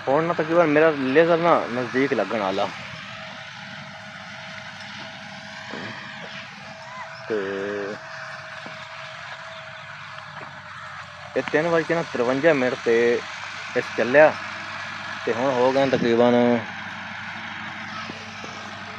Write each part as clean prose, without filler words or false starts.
ਹੁਣ ਨਾ ਤਕਰੀਬਨ ਮੇਰਾ ਲੇਜ਼ਰ ਨਾ ਨਜ਼ਦੀਕ ਲੱਗਣ ਵਾਲਾ ਤੇ ਇਹ 3:53 ਤੇ ਇਸ ਚੱਲਿਆ ਤੇ ਹੁਣ ਹੋ ਗਏ तकरीबन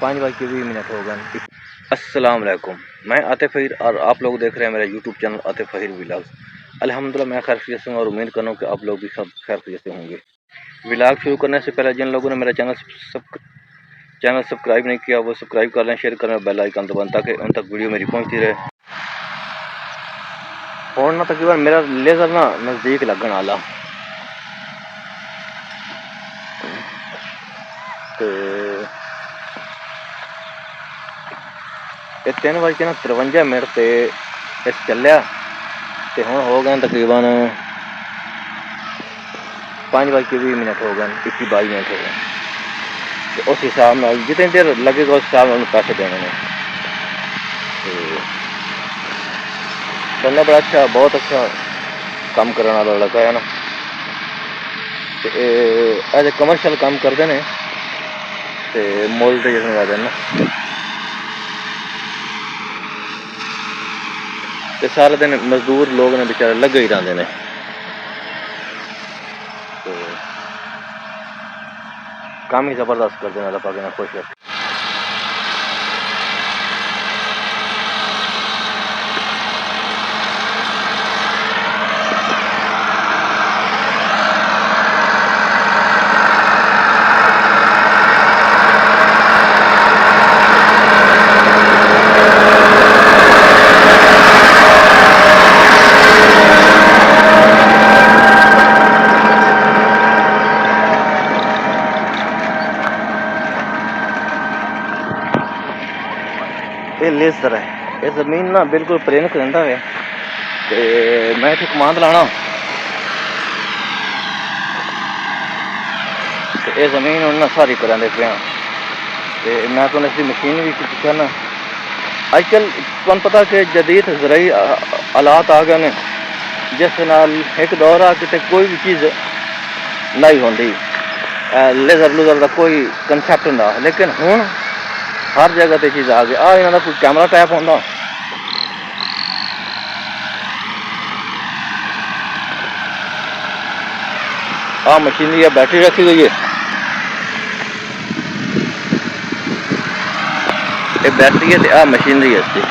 5:20 हो गए। अस्सलाम वालेकुम, मैं आतिफ फ़हीर और आप लोग देख रहे हैं मेरा यूट्यूब चैनल आतिफ फ़हीर व्लॉग्स। अल्हम्दुलिल्लाह मैं खैरियत से हूँ और उम्मीद कर रहा हूँ कि आप लोग भी सब खैरियत से होंगे। व्लॉग शुरू करने से पहले जिन लोगों ने मेरा चैनल सब्सक्राइब नहीं किया वो सब्सक्राइब कर लें, शेयर करें, बेल आइकन दबाएं ताकि उन तक वीडियो मेरी पहुँचती रहे। और ना तकरीबन मेरा लेज़र ना नज़दीक लगन वाला तो ये 3:53 ਤੇ ਇਸ ਚੱਲਿਆ ਤੇ ਹੁਣ ਹੋ ਗਏ तकरीबन 5:20 हो गए, 21-22 हो गए। तो उस हिसाब नाल जितनी देर लगेगा उस हिसाब नाल पैसे देने ने। तो बंदा बड़ा अच्छा, बहुत अच्छा काम करने वाला लड़का है ना। तो एज ए कमर्शियल काम करते हैं तो मुल तो जिसमें आ जाए ना तो सारे दिन मजदूर लोग ने बेचारे लगे ही रहते हैं। तो काम ही ज़बरदस्त करते हैं, अल्लाह पाक ने खुश रखे। ये लेज़र है, ये ज़मीन ना बिल्कुल प्लेन करेंदा है ते मैं इत्थे कमांद लाना ते ये ज़मीन हुण ना सारी करांदे पे ते मैं तुहानूं इसदी मशीन भी दिखाना। अजकल तुहानूं पता कि जदीद ज़राई हालात आ गए ने जिस नाल एक दौर आ कि कोई भी चीज़ नहीं होंदी, लेज़र लूज़र का कोई कंसैप्ट होंदा, लेकिन हुण हर जगह ते चीज़ आ गई। इन्हां दा कोई कैमरा टैप होंदा, मशीनरी बैटरी रखी गई है, ये बैटरी है तो मशीनरी है इसकी।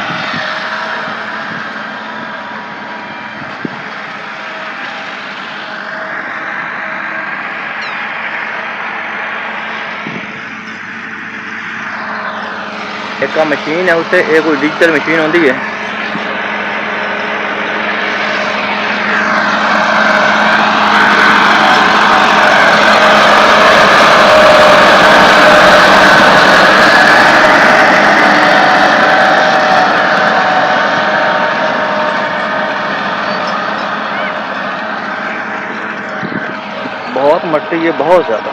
एक मशीन है उत्ते एक कोई डिजिटल मशीन होती है। बहुत मट्टी है, बहुत ज़्यादा,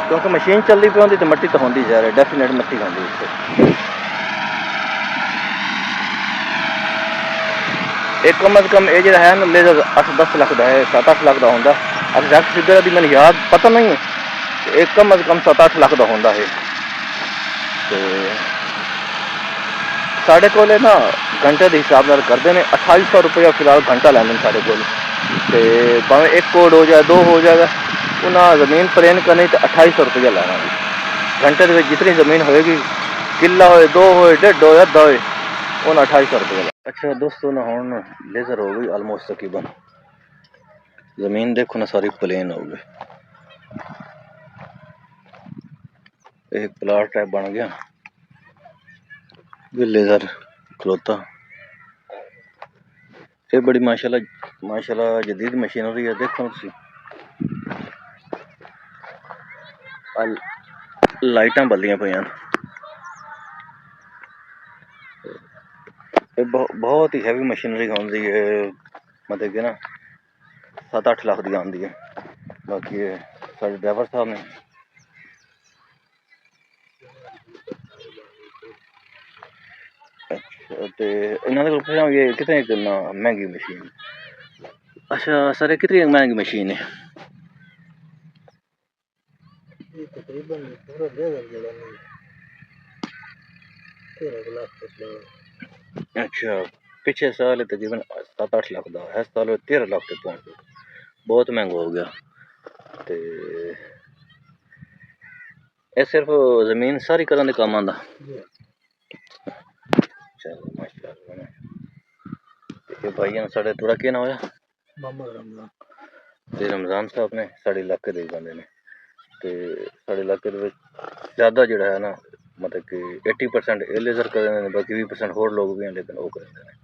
क्योंकि मशीन चलती पी होंगी तो मट्टी तो होंगी जा रही, डेफिनेट मट्टी होंगी उत्थे। एक कम अज़ कम ये जो है ना लेज़र 8-10 लाख का है, 7-8 लाख का होंगे। एग्जैक्ट फिगर की मैंने याद पता नहीं है, एक कम अज़ कम 7-8 लाख का होंगे है। तो साढ़े को ना घंटे के हिसाब नाल करते हैं, 2800 रुपया फिलहाल घंटा लैंदे ने साढ़े को। तो भावें एक कोड हो जाए, 2 हो जाएगा, उन्हें ज़मीन प्लेन करनी तो 2800 रुपया लेना जी। घंटे के जितनी ज़मीन होएगी, किला होए, 2 होए, 1.5 होए, अद्धा होए, उन्हें 2800 रुपया लेना। अच्छा दोस्तों ना हुण लेज़र हो गई ऑलमोस्ट तकरीबन, ज़मीन देखो ना सारी प्लेन हो गई, एक प्लाट टाइप बन गया, लेज़र खलोता। ये बड़ी माशाल्लाह जदीद मशीनरी है। देखो लाइटां बल्दियां पईयां, बहुत ही हैवी मशीनरी होंदी है, मतलब कि ना 7-8 लाख की आती है। बाकी साढ़े ड्राइवर साहब ने तो इन्होंने को पुछा ये कितने कितना महंगी मशीन। अच्छा सर कितनी महंगी मशीन है? तकरीबन पूरा लेज़र जड़ा नहीं 13 लाख तक लगा। अच्छा पिछले साल तकरीबन 7-8 लाख का है, साल 13 लाख तक पहुंच गया, बहुत महंगा हो गया। तो ये सिर्फ जमीन सारी करने के काम आंदा। चलो माशाअल्लाह। ये भाई साढ़े थोड़ा क्या ना होया मोहम्मद रमजान ते रमजान साहब ने साढ़े इलाके दे बंदे ने ते साढ़े इलाके दे ज़्यादा जड़ा है ना, मतलब कि 80% ए लेज़र करते हैं, बाकी 20% होर लोग भी हैं लेकिन वो करते हैं।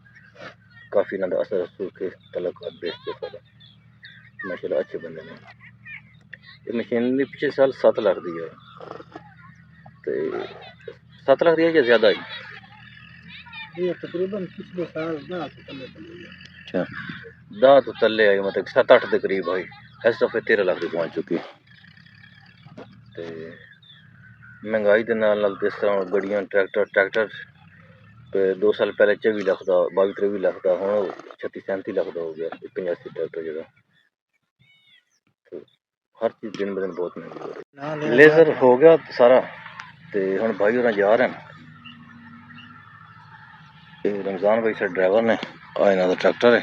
काफ़ी इन्होंने असर रसूल के तलक़ात बेचते सारे माशाअल्लाह अच्छे बंदे ने। ये मशीन भी पिछले साल 7 लाख दी है, तो 7 लाख दिया या ज़्यादा ही? ये तकरीबन पिछले साल 10 से तले चली गई। अच्छा 10 तो तले आई, मतलब 7-8 के करीब आई, इस दफ़े 13 लाख की पहुँच चुकी। तो महंगाई के नाल जिस तरह गड्डियां ट्रैक्टर 2 साल पहले 24 लाख का 22-23 लाख का हुण 36-37 लाख का हो गया 85 ट्रैक्टर जगह। तो हर चीज़ दिन ब दिन बहुत महंगी हो रही। लेज़र हो गया सारा, तो हुण भाई होर जा रहे हैं। रमजान भाई साढ़े ड्राइवर ने, इन्हों का ट्रैक्टर है,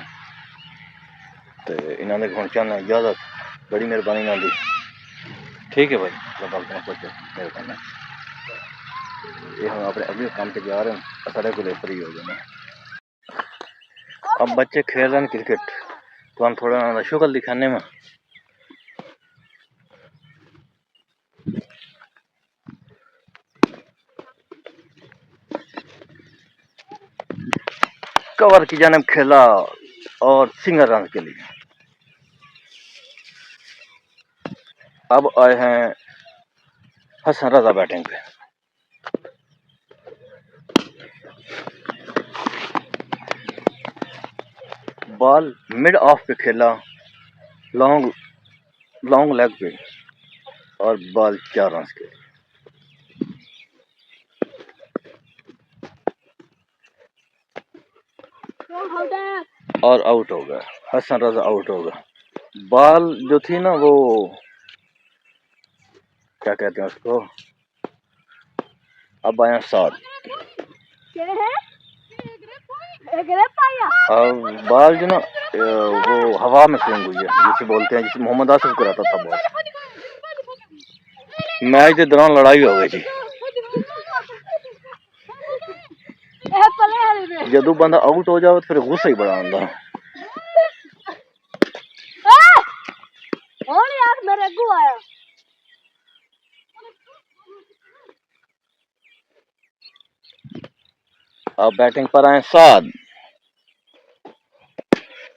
तो इन्होंने हम चाहना इजाजत, बड़ी मेहरबानी इन्हों की। ठीक है भाई, मेहरबानी। ये हम अपने अगले काम पे जा रहे हैं, साढ़े को फ्री हो जाना। अब बच्चे खेल रहे हैं क्रिकेट, तो हम थोड़ा शुक्ल दिखाने में। कवर की जानिब खेला और सिंगल रन के लिए। अब आए हैं हसन रजा बैटिंग पे। बॉल मिड ऑफ पे खेला, लॉन्ग लेग पे, और बॉल 4 रन के लिए और आउट हो गया। हसन रजा आउट हो गया। बॉल जो थी ना वो क्या कहते हैं उसको, अब आया 7। अब बॉल जो ना वो हवा में स्विंग हुई है, जिसे बोलते हैं, जिसे मोहम्मद आसिफ कराता था बॉल। मैच के दौरान लड़ाई हो गई थी। जदू बंदा आउट हो जाए फिर गुस्सा ही बड़ा आंदा। अब बैटिंग पर आए 7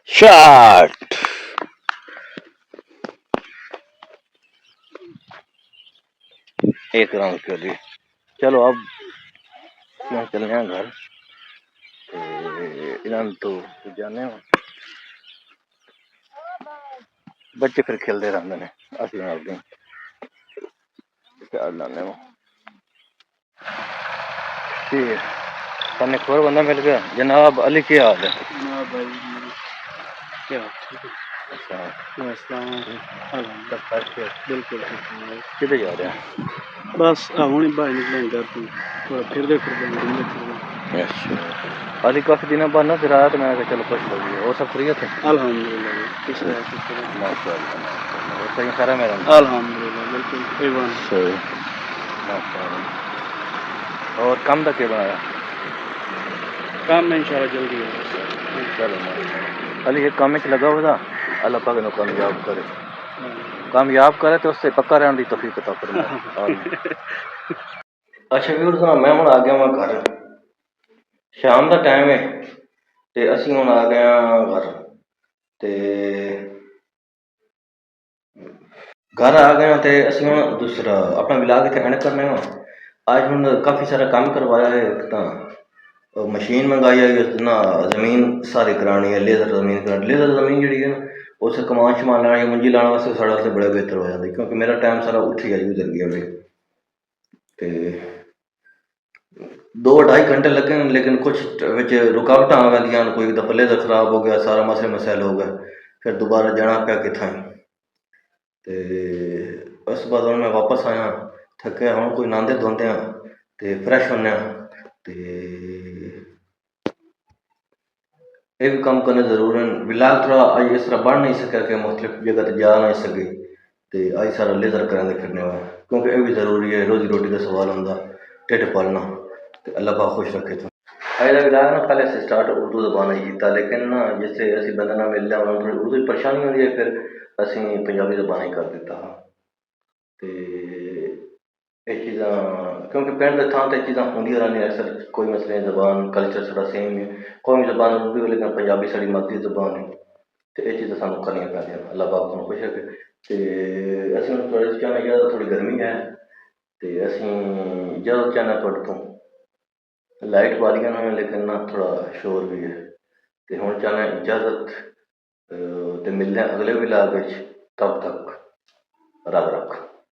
शॉट। एक रन के लिए। चलो अब चलने हैं घर, तो जाने बच्चे फिर खेलते रहते हैं, असं लाने ठीक। सामने एक और बंदा मिल गया। जनाब अली, क्या हाल है? जनाब भाई क्या अच्छा बिल्कुल किधर जा रहे हैं? बस हूँ बाहर निकले घर तो थोड़ा फिर दे अच्छा अली काफ़ी दिनों बाद ना फिर आया, तो मैंने कहा चलो कुछ हो गया। और सब फ्री थे? अल्हम्दुलिल्लाह सही सारा मेरा अल्हम्दुलिल्लाह बिल्कुल सही। और काम का क्या बनाया? काम में इंशाल्लाह जल्दी है। चलो अली एक काम में लगा हुआ था, अल्लाह पाक ने कामयाब करे तो उससे पक्का रहने की तौफीक अता फरमाए। अच्छा व्यूअर्स, मैं हुण आ गया घर, शाम का टाइम है, तो असी हुण आ गए घर, तो घर आ गए तो असी हुण दूसरा अपना विलाग इत्थे एंड करने में। अज हुण काफ़ी सारा काम करवाया है, एक तो मशीन मंगाई है ना, जमीन सारी करानी है, लेज़र जमीन करानी। लेज़र जमीन जी है ना, उस कमान शमान लाने मुंजी लाने वास्ते साढ़े वास्ते बड़ा बेहतर हो जाता, क्योंकि मेरा टाइम सारा उठी आई गुजर गया भाई। तो 2-2.5 घंटे लगे, लेकिन कुछ रुकावट आ गई, कोई दफ़ा लेज़र खराब हो गया, सारा मसले मसैल हो गए, फिर दोबारा जाना पाया कितना ही। तो उस बाद मैं वापस आया, थके हुण कोई नहांदे धोंदे हैं ते फ्रैश होन्ने आं ते ये भी कम्म करने जरूर हैं। व्लॉग थोड़ा अज इस तरह बन नहीं सकेआ कि मुख्तलिफ जगह ते जा नहीं सके ते अज सारा लेज़र करांदे फिरने होए क्योंकि ये भी जरूरी है, रोजी रोटी का सवाल होंदा, ढिड पालना ते अल्लाह पाक खुश रखे तो। अज का व्लॉग ना पहले से स्टार्ट उर्दू जबान कीता लेकिन ना जिसले असीं बंदे नाल मिलदे उन्होंने थोड़ी उर्दू की परेशानी होंदी है फिर असीं पंजाबी जबान कर दिता हाँ ते ये चीज़ां क्योंकि पिंड दे थां ते चीज़ां होंदियां रैंदियां अक्सर कोई मसले जबान कल्चर साढ़ा सेम है कोई भी जबान उर्दू है लेकिन पंजाबी साड़ी मादरी जबान है तो ये चीज़ां सानूं करनियां पैंदियां अल्लाह पाक तुहानूं खुश रखे ते असीं हुण थोह्ड़े चाह्न्ने ज़्यादा थोड़ी गर्मी है ते असीं ज़्यादा चाह्न्ने तुहाडे तो लाइट बालियां न लेकिन ना थोड़ा शोर भी है ते हुण चाह्न्ने इजाज़त ते मिलदे हैं अगले व्लॉग विच तब तक रब रख।